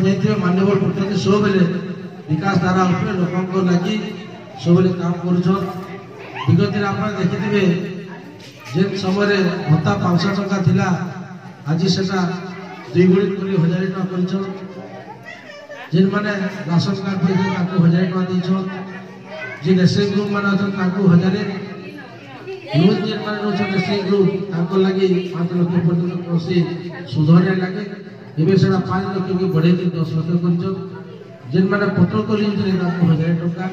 जाइए माननीय मुख्यमंत्री सब बेले विकास धारा उपरे लोक लगी सब काम कर विगत दिन आप देखिथे जेन समय भत्ता 500 टका थिला आज से 2 गुणी कर 1000 टका कर जेन माने राशन कार्ड पे 1000 टका देछन जेन एसए ग्रुप माने अछन 1000 लोन जेन माने रोछन एसए ग्रुप ताको लागि 5 लाख पर्यंत कोसी सुधारे लागे एबे सेना 5 लाख के बढ़े के 10 लाख करछन जेन माने पटल को लिंक ले 1000 टका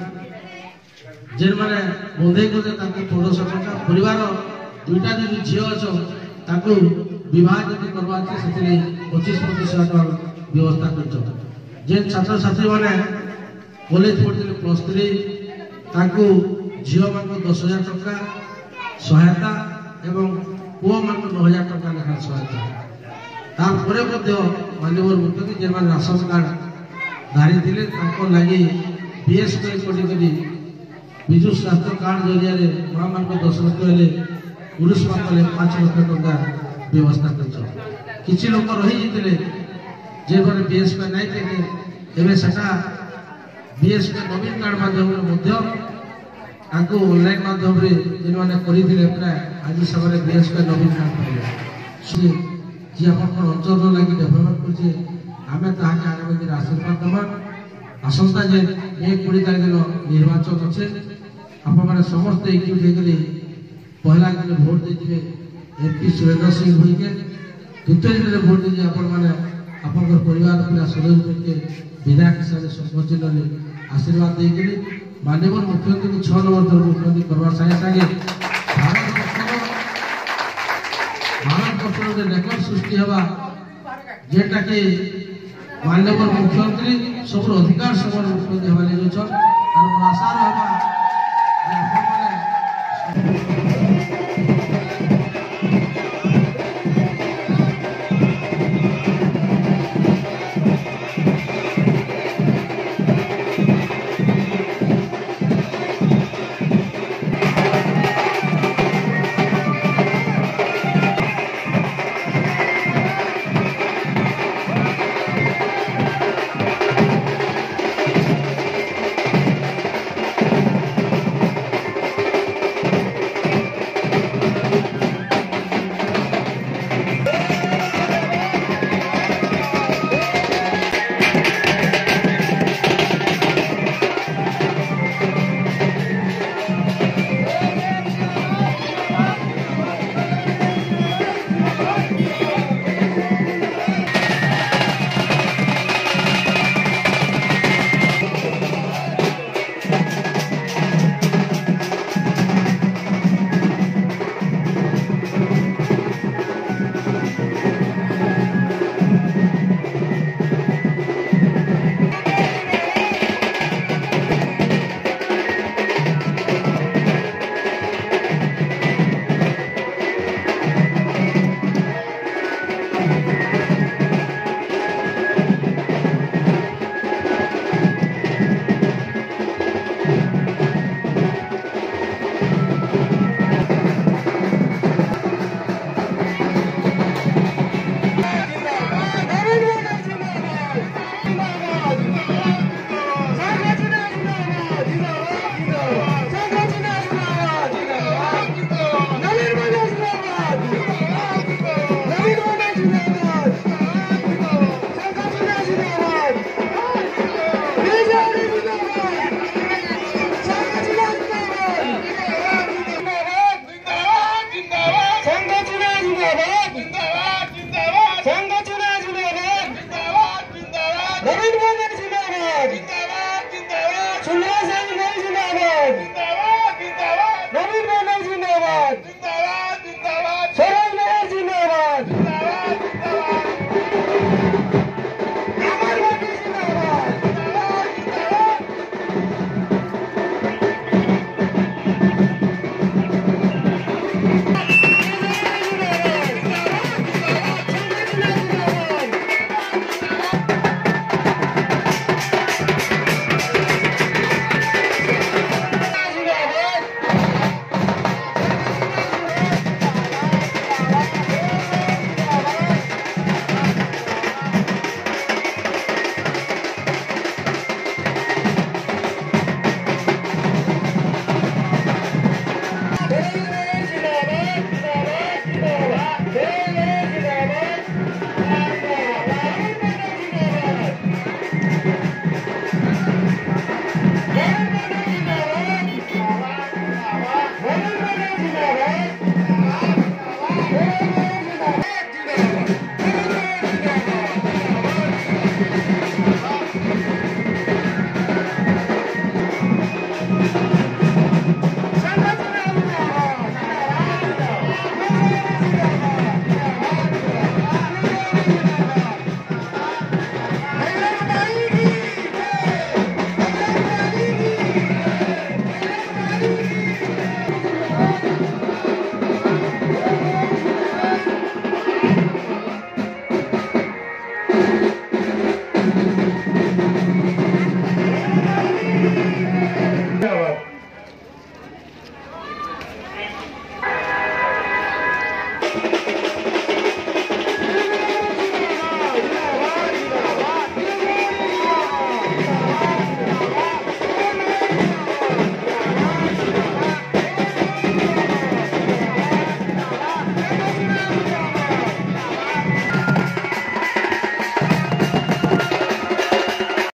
जेन माने बंधे को 1500 टका परिवार दुईटा जो झील अच्छे बह जब करवा से 25% व्यवस्था कर जेन छात्र छात्री मैंने कॉलेज पढ़ते +3 झील मान 10,000 टका सहायता एवं पुओ मान 9,000 टका लेखा सहायता माननीय मुख्यमंत्री जेन मान राशन कार्ड धारी थे लगी बीएसपी पढ़ी विजु स्वास्थ्य कार्ड जरिए माँ मान 10 लाख हेले पुरुष मान 5 लाख टका व्यवस्था कर लोक रही जे बीएसपी नहीं थे बीएसपी नवीन कार्ड माध्यम ऑनलाइन माध्यम करते आज समय बीएसपी नवीन कार्ड पाइले जी आप अंचल लगी डेभलपमेंट करें आगामी दिन आशीर्वाद दबा आसंता जे 1 तारीख दिन निर्वाचन अच्छे आप समस्त एक्टिविट पहला दिन भोट देते एमपी सुरेंद्र सिंह भई के द्वितीय दिन भोट दीजिए आप परिवार पिला सुरेश भई के विधायक हिसाब से संचित आशीर्वाद देकर माननीय मुख्यमंत्री को 6 नंबर तरफ मुख्यमंत्री करवार संगे संगे भारत वर्ष रेकर्ड सृष्टि हवा जेटा कि माननीय मुख्यमंत्री सब अधिकार समान मुख्यमंत्री हवा ले आशा रहा जिंदाबाद